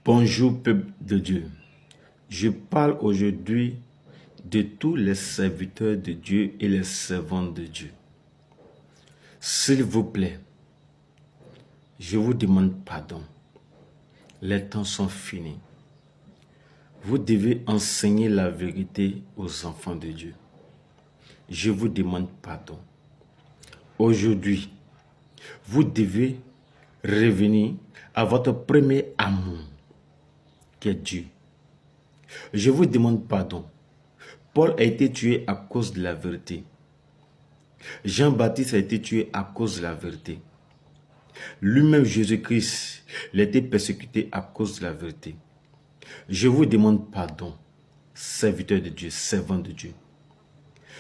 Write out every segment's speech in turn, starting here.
Bonjour peuple de Dieu. Je parle aujourd'hui de tous les serviteurs de Dieu et les servantes de Dieu. S'il vous plaît, je vous demande pardon. Les temps sont finis. Vous devez enseigner la vérité aux enfants de Dieu. Je vous demande pardon. Aujourd'hui, vous devez revenir à votre premier amour, qui est Dieu. Je vous demande pardon. Paul a été tué à cause de la vérité. Jean-Baptiste a été tué à cause de la vérité. Lui-même, Jésus-Christ, il a été persécuté à cause de la vérité. Je vous demande pardon, serviteur de Dieu, servant de Dieu.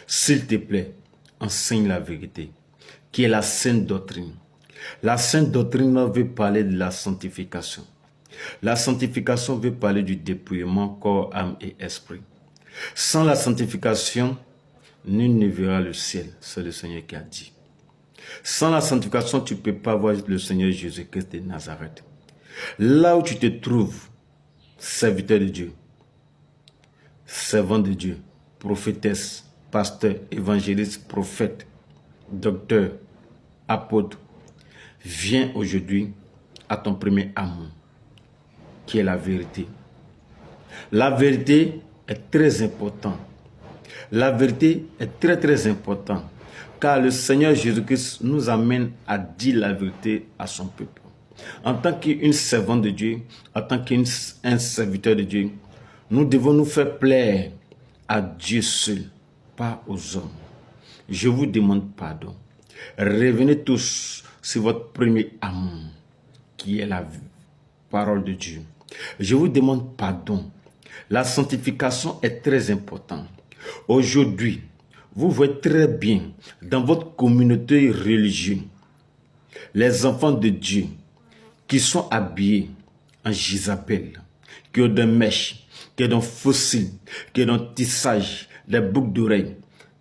S'il te plaît, enseigne la vérité, qui est la sainte doctrine. La sainte doctrine veut parler de la sanctification. La sanctification veut parler du dépouillement corps, âme et esprit. Sans la sanctification, nul ne verra le ciel. C'est le Seigneur qui a dit. Sans la sanctification, tu ne peux pas voir le Seigneur Jésus-Christ de Nazareth. Là où tu te trouves, serviteur de Dieu, servant de Dieu, prophétesse, pasteur, évangéliste, prophète, docteur, apôtre, viens aujourd'hui à ton premier amour, qui est la vérité. La vérité est très importante. La vérité est très importante, car le Seigneur Jésus-Christ nous amène à dire la vérité à son peuple. En tant qu'une servante de Dieu, en tant qu'un serviteur de Dieu, nous devons nous faire plaire à Dieu seul, pas aux hommes. Je vous demande pardon. Revenez tous sur votre premier amour, qui est la parole de Dieu. Je vous demande pardon. La sanctification est très importante. Aujourd'hui, vous voyez très bien dans votre communauté religieuse, les enfants de Dieu qui sont habillés en Jézabel, qui ont des mèches, qui ont des fossiles, qui ont des tissages, des boucles d'oreilles,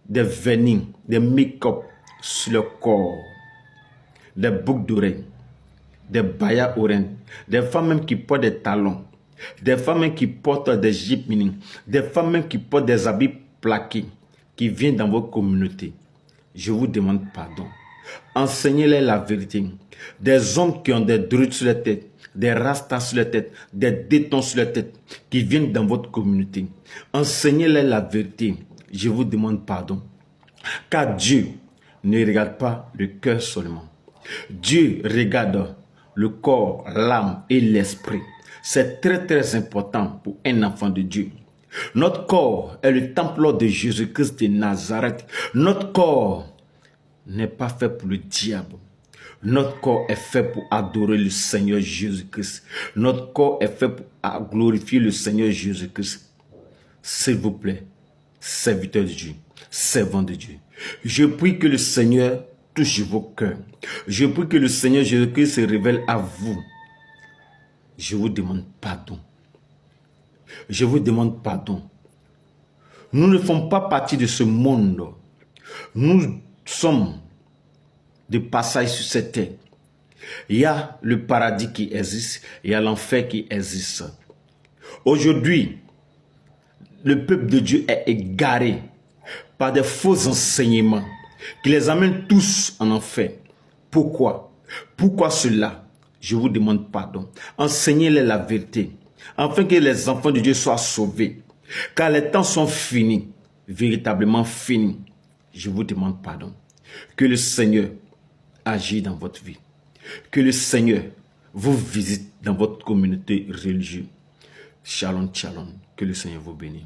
des vernis, des make-up sur le corps, des boucles d'oreilles, des baillas oreilles, des femmes même qui portent des talons, des femmes même qui portent des jupes mini, des femmes même qui portent des habits plaqués, qui viennent dans votre communauté. Je vous demande pardon. Enseignez-les la vérité. Des hommes qui ont des druides sur la tête, des rastas sur la tête, des détons sur la tête, qui viennent dans votre communauté. Enseignez-les la vérité. Je vous demande pardon. Car Dieu ne regarde pas le cœur seulement. Dieu regarde le corps, l'âme et l'esprit. C'est très important pour un enfant de Dieu. Notre corps est le temple de Jésus-Christ de Nazareth. Notre corps n'est pas fait pour le diable. Notre corps est fait pour adorer le Seigneur Jésus-Christ. Notre corps est fait pour glorifier le Seigneur Jésus-Christ. S'il vous plaît, serviteur de Dieu, servant de Dieu, je prie que le Seigneur touche vos cœurs. Je prie que le Seigneur Jésus-Christ se révèle à vous. Je vous demande pardon. Je vous demande pardon. Nous ne faisons pas partie de ce monde. Nous sommes de passage sur cette terre. Il y a le paradis qui existe, il y a l'enfer qui existe. Aujourd'hui, le peuple de Dieu est égaré par des faux enseignements qui les amènent tous en enfer. Pourquoi? Pourquoi cela? Je vous demande pardon. Enseignez-les la vérité, afin que les enfants de Dieu soient sauvés. Car les temps sont finis, véritablement finis. Je vous demande pardon. Que le Seigneur agisse dans votre vie. Que le Seigneur vous visite dans votre communauté religieuse. Shalom, shalom. Que le Seigneur vous bénisse.